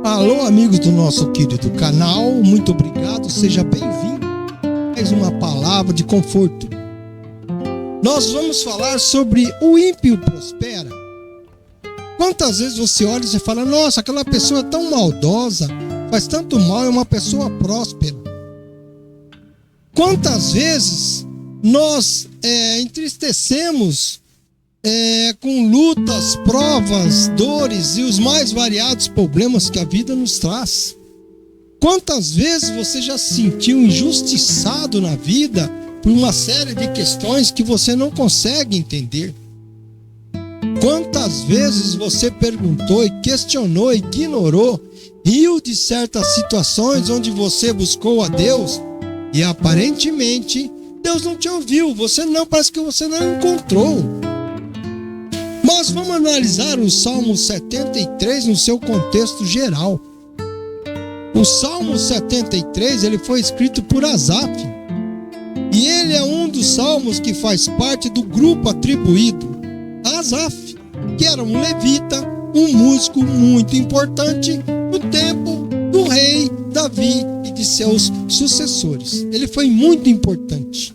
Alô, amigos do nosso querido canal, muito obrigado, seja bem-vindo a mais uma palavra de conforto. Nós vamos falar sobre o ímpio prospera. Quantas vezes você olha e fala, nossa, aquela pessoa é tão maldosa, faz tanto mal, é uma pessoa próspera. Quantas vezes nós entristecemos com lutas, provas, dores e os mais variados problemas que a vida nos traz. Quantas vezes você já se sentiu injustiçado na vida por uma série de questões que você não consegue entender? Quantas vezes você perguntou e questionou, ignorou, riu de certas situações onde você buscou a Deus e aparentemente Deus não te ouviu, parece que você não encontrou. Mas vamos analisar o Salmo 73 no seu contexto geral. O Salmo 73 ele foi escrito por Asaf. E ele é um dos salmos que faz parte do grupo atribuído a Asaf, que era um levita, um músico muito importante no tempo do rei Davi e de seus sucessores. Ele foi muito importante.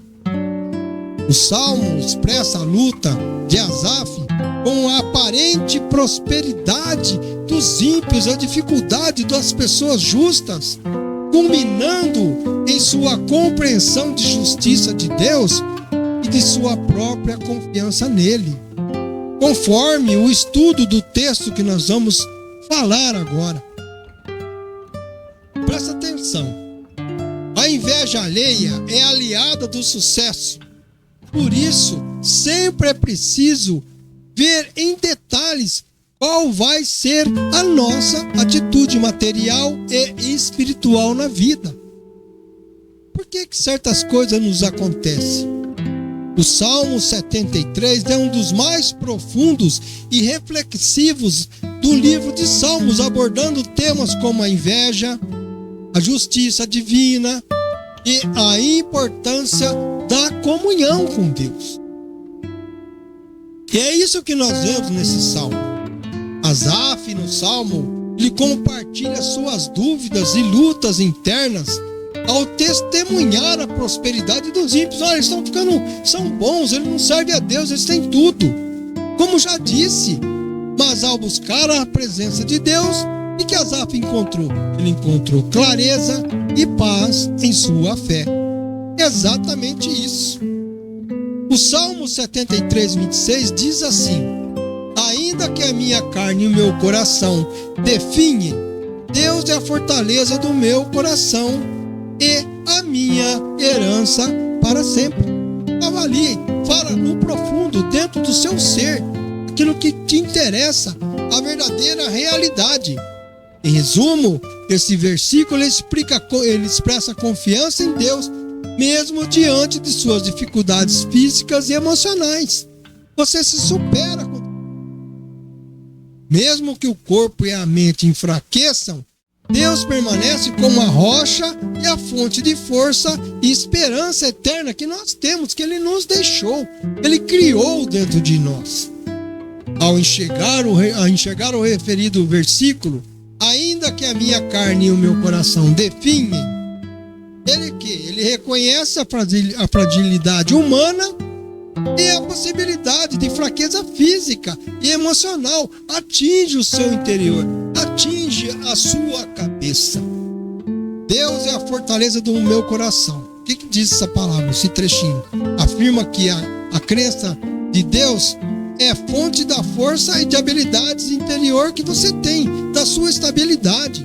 O salmo expressa a luta de Asaf com a aparente prosperidade dos ímpios, a dificuldade das pessoas justas, culminando em sua compreensão de justiça de Deus e de sua própria confiança nele. Conforme o estudo do texto que nós vamos falar agora. Presta atenção. A inveja alheia é aliada do sucesso. Por isso, sempre é preciso ver em detalhes qual vai ser a nossa atitude material e espiritual na vida. Por que certas coisas nos acontecem? O Salmo 73 é um dos mais profundos e reflexivos do livro de Salmos, abordando temas como a inveja, a justiça divina e a importância da comunhão com Deus. E é isso que nós vemos nesse salmo. Asaf, no salmo, ele compartilha suas dúvidas e lutas internas ao testemunhar a prosperidade dos ímpios. Olha, eles são bons, eles não servem a Deus, eles têm tudo. Como já disse, mas ao buscar a presença de Deus, o que Asaf encontrou? Ele encontrou clareza e paz em sua fé. Exatamente isso. O Salmo 73, 26 diz assim: ainda que a minha carne e o meu coração definhem, Deus é a fortaleza do meu coração e a minha herança para sempre. Avalie, fala no profundo, dentro do seu ser, aquilo que te interessa, a verdadeira realidade. Em resumo, esse versículo ele expressa confiança em Deus, mesmo diante de suas dificuldades físicas e emocionais. Você se supera. Mesmo que o corpo e a mente enfraqueçam, Deus permanece como a rocha e a fonte de força e esperança eterna que nós temos, que Ele nos deixou, Ele criou dentro de nós. Ao enxergar o referido versículo, ainda que a minha carne e o meu coração definhem, ele reconhece a fragilidade humana e a possibilidade de fraqueza física e emocional atinge o seu interior, atinge a sua cabeça. Deus é a fortaleza do meu coração. O que diz essa palavra, esse trechinho? Afirma que a crença de Deus é fonte da força e de habilidades interior que você tem, da sua estabilidade.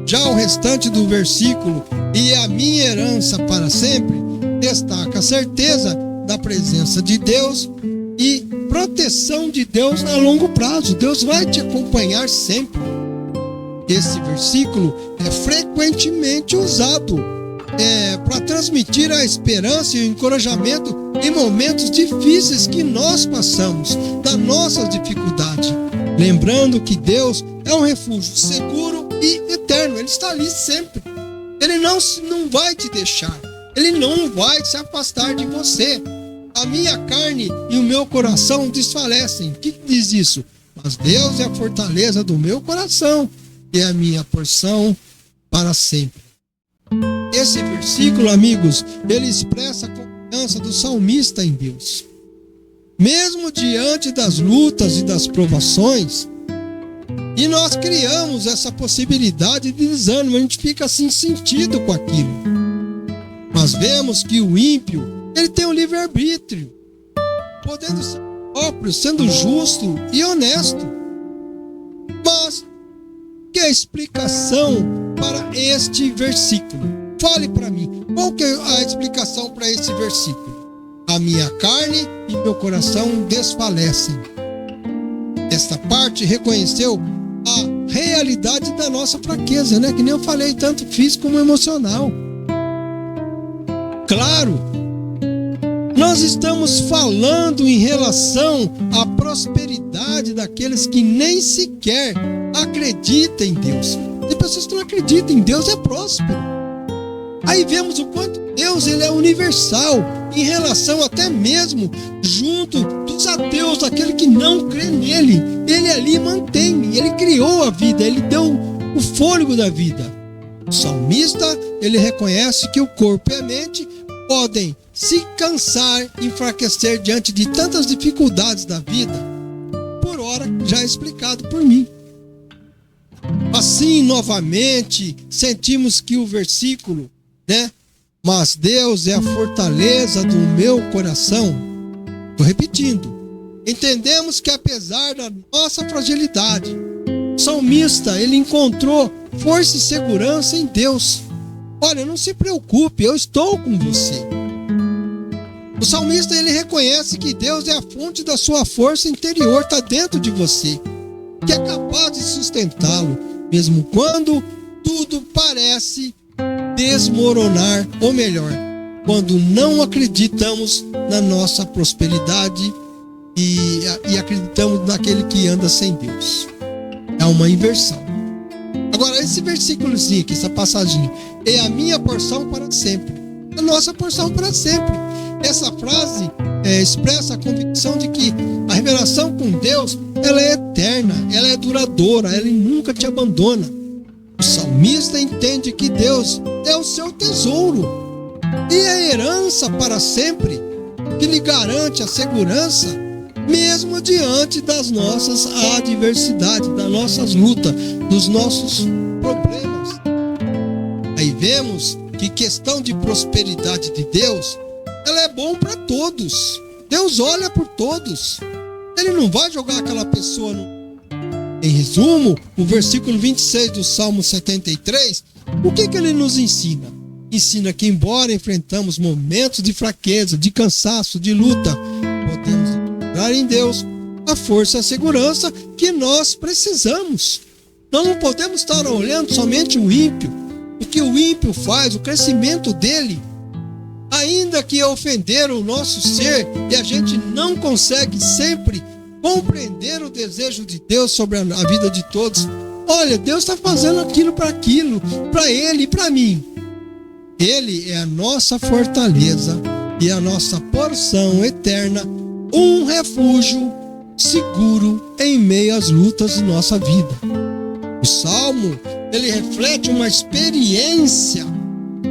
Já o restante do versículo, e a minha herança para sempre, destaca a certeza da presença de Deus e proteção de Deus a longo prazo. Deus vai te acompanhar sempre. Esse versículo é frequentemente usado para transmitir a esperança e o encorajamento em momentos difíceis que nós passamos, da nossa dificuldade. Lembrando que Deus é um refúgio seguro e eterno. Ele está ali sempre. Ele não vai te deixar. Ele não vai se afastar de você. A minha carne e o meu coração desfalecem. O que diz isso? Mas Deus é a fortaleza do meu coração é a minha porção para sempre. Esse versículo, amigos, ele expressa a confiança do salmista em Deus. Mesmo diante das lutas e das provações, e nós criamos essa possibilidade de desânimo, a gente fica assim sentido com aquilo. Mas vemos que o ímpio, ele tem um livre-arbítrio, podendo ser próprio, sendo justo e honesto. Mas que é a explicação para este versículo? Fale para mim, qual que é a explicação para esse versículo? A minha carne e meu coração desfalecem. Esta parte reconheceu a realidade da nossa fraqueza, né? Que nem eu falei, tanto físico como emocional. Claro, nós estamos falando em relação à prosperidade daqueles que nem sequer acreditam em Deus. Tem pessoas que não acreditam em Deus, é próspero. Aí vemos o quanto Deus ele é universal em relação até mesmo junto dos ateus, daquele que não crê nele. Ele ali mantém, ele criou a vida, ele deu o fôlego da vida. O salmista, ele reconhece que o corpo e a mente podem se cansar, enfraquecer diante de tantas dificuldades da vida, por ora já explicado por mim. Assim, novamente, sentimos que o versículo, né? Mas Deus é a fortaleza do meu coração. Estou repetindo. Entendemos que apesar da nossa fragilidade, o salmista, ele encontrou força e segurança em Deus. Olha, não se preocupe, eu estou com você. O salmista, ele reconhece que Deus é a fonte da sua força interior, está dentro de você, que é capaz de sustentá-lo, mesmo quando tudo parece desmoronar, ou melhor, quando não acreditamos na nossa prosperidade e acreditamos naquele que anda sem Deus. É uma inversão. Agora, esse versículozinho aqui, essa passagem, é a minha porção para sempre. A nossa porção para sempre. Essa frase expressa a convicção de que a revelação com Deus, ela é eterna, ela é duradoura, ela nunca te abandona. O salmista entende que Deus é o seu tesouro e a herança para sempre, que lhe garante a segurança, mesmo diante das nossas adversidades, das nossas lutas, dos nossos problemas. Aí vemos que questão de prosperidade de Deus, ela é bom para todos. Deus olha por todos. Ele não vai jogar aquela pessoa no... Em resumo, o versículo 26 do Salmo 73, o que ele nos ensina? Ensina que, embora enfrentamos momentos de fraqueza, de cansaço, de luta, podemos encontrar em Deus a força e a segurança que nós precisamos. Nós não podemos estar olhando somente o ímpio, o que o ímpio faz, o crescimento dele, ainda que ofender o nosso ser, e a gente não consegue sempre compreender o desejo de Deus sobre a vida de todos. Olha, Deus está fazendo aquilo, para ele e para mim. Ele é a nossa fortaleza e a nossa porção eterna, um refúgio seguro em meio às lutas de nossa vida. O Salmo, ele reflete uma experiência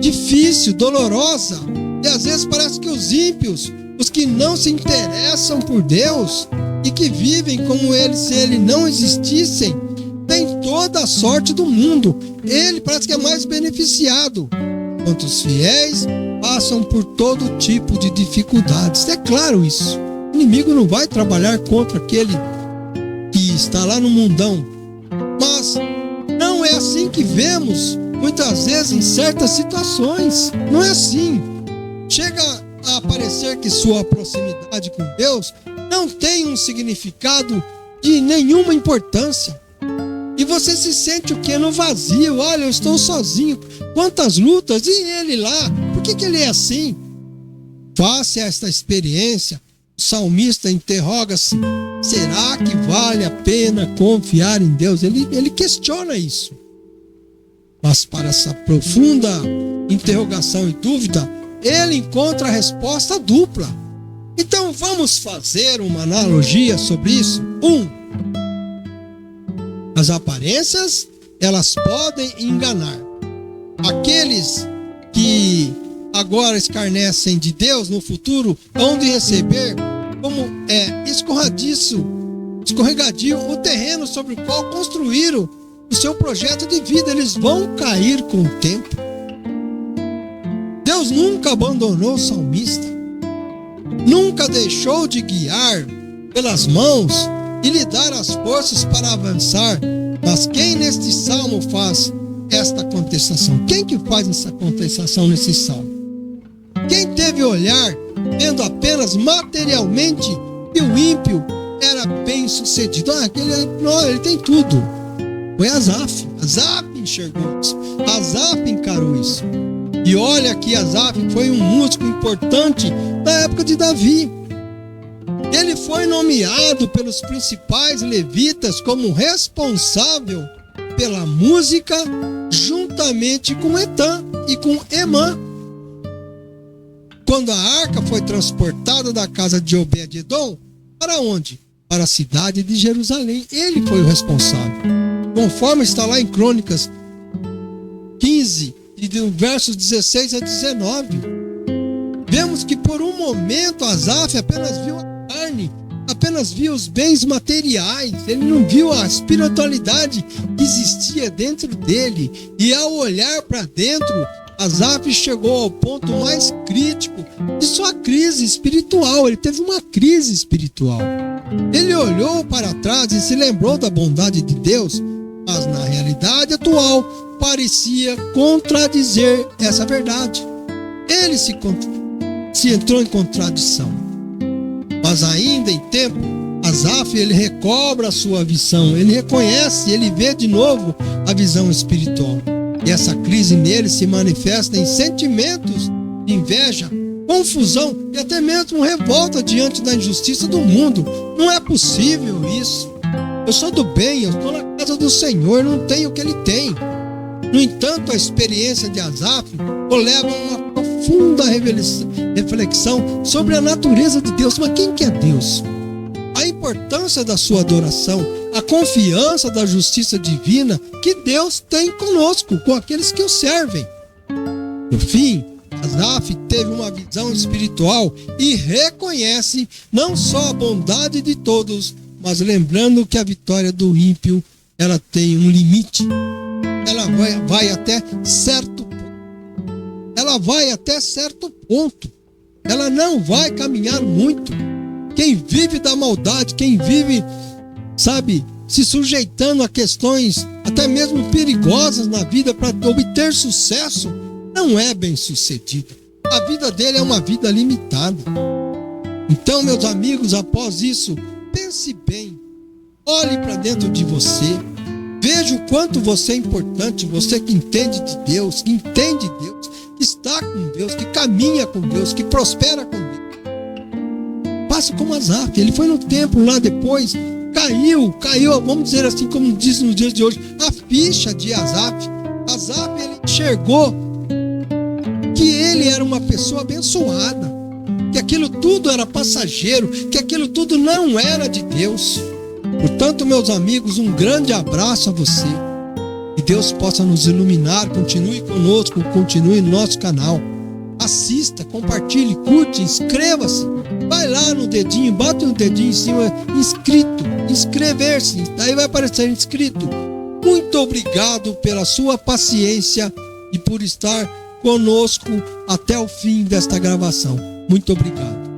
difícil, dolorosa, e às vezes parece que os ímpios, os que não se interessam por Deus e que vivem como se ele não existissem, têm toda a sorte do mundo. Ele parece que é mais beneficiado, enquanto os fiéis passam por todo tipo de dificuldades. É claro isso. O inimigo não vai trabalhar contra aquele que está lá no mundão. Mas não é assim que vemos muitas vezes em certas situações. Não é assim. Chega a parecer que sua proximidade com Deus não tem um significado de nenhuma importância. E você se sente o quê? No vazio. Olha, eu estou sozinho. Quantas lutas. E ele lá? Por que ele é assim? Face a esta experiência, o salmista interroga-se: será que vale a pena confiar em Deus? Ele questiona isso. Mas para essa profunda interrogação e dúvida, ele encontra a resposta dupla. Então vamos fazer uma analogia sobre isso. As aparências, elas podem enganar. Aqueles que agora escarnecem de Deus no futuro hão de receber como escorregadio o terreno sobre o qual construíram o seu projeto de vida. Eles vão cair com o tempo. Deus nunca abandonou o salmista, nunca deixou de guiar pelas mãos e lhe dar as forças para avançar. Mas quem neste salmo faz esta contestação? Quem que faz essa contestação nesse salmo? Quem teve olhar vendo apenas materialmente que o ímpio era bem sucedido? Ele tem tudo. Foi Asaf. Asaf enxergou isso. Asaf encarou isso. E olha que Asaf foi um músico importante da época de Davi. Ele foi nomeado pelos principais levitas como responsável pela música, juntamente com Etã e com Emã. Quando a arca foi transportada da casa de Obed-edom, para onde? Para a cidade de Jerusalém. Ele foi o responsável. Conforme está lá em Crônicas 15, versos 16 a 19. Vemos que por um momento Asaf apenas viu a carne, apenas viu os bens materiais. Ele não viu a espiritualidade que existia dentro dele. E ao olhar para dentro, Asaf chegou ao ponto mais crítico de sua crise espiritual. Ele teve uma crise espiritual. Ele olhou para trás e se lembrou da bondade de Deus, mas na realidade atual parecia contradizer essa verdade. Ele se entrou em contradição. Mas ainda em tempo, Asaf, ele recobra a sua visão, ele reconhece, ele vê de novo a visão espiritual. E essa crise nele se manifesta em sentimentos de inveja, confusão e até mesmo revolta diante da injustiça do mundo. Não é possível isso. Eu sou do bem, eu estou na casa do Senhor, não tenho o que ele tem. No entanto, a experiência de Asaf o leva a uma profunda reflexão sobre a natureza de Deus. Mas quem que é Deus? A importância da sua adoração, a confiança da justiça divina que Deus tem conosco, com aqueles que o servem. No fim, Asaf teve uma visão espiritual e reconhece não só a bondade de todos, mas lembrando que a vitória do ímpio, ela tem um limite. Ela vai até certo ponto. Ela vai até certo ponto. Ela não vai caminhar muito. Quem vive da maldade, quem vive, se sujeitando a questões até mesmo perigosas na vida para obter sucesso, não é bem sucedido. A vida dele é uma vida limitada. Então, meus amigos, após isso, pense bem. Olhe para dentro de você. Veja o quanto você é importante, você que entende de Deus, que entende Deus, que está com Deus, que caminha com Deus, que prospera com Deus. Faça como Asaf, ele foi no templo lá depois, caiu, vamos dizer assim, como diz nos dias de hoje, a ficha de Asaf. Asaf, ele enxergou que ele era uma pessoa abençoada, que aquilo tudo era passageiro, que aquilo tudo não era de Deus. Portanto, meus amigos, um grande abraço a você. Que Deus possa nos iluminar. Continue conosco, continue no nosso canal. Assista, compartilhe, curte, inscreva-se. Vai lá no dedinho, bate no dedinho em cima, inscrito, inscrever-se. Daí vai aparecer inscrito. Muito obrigado pela sua paciência e por estar conosco até o fim desta gravação. Muito obrigado.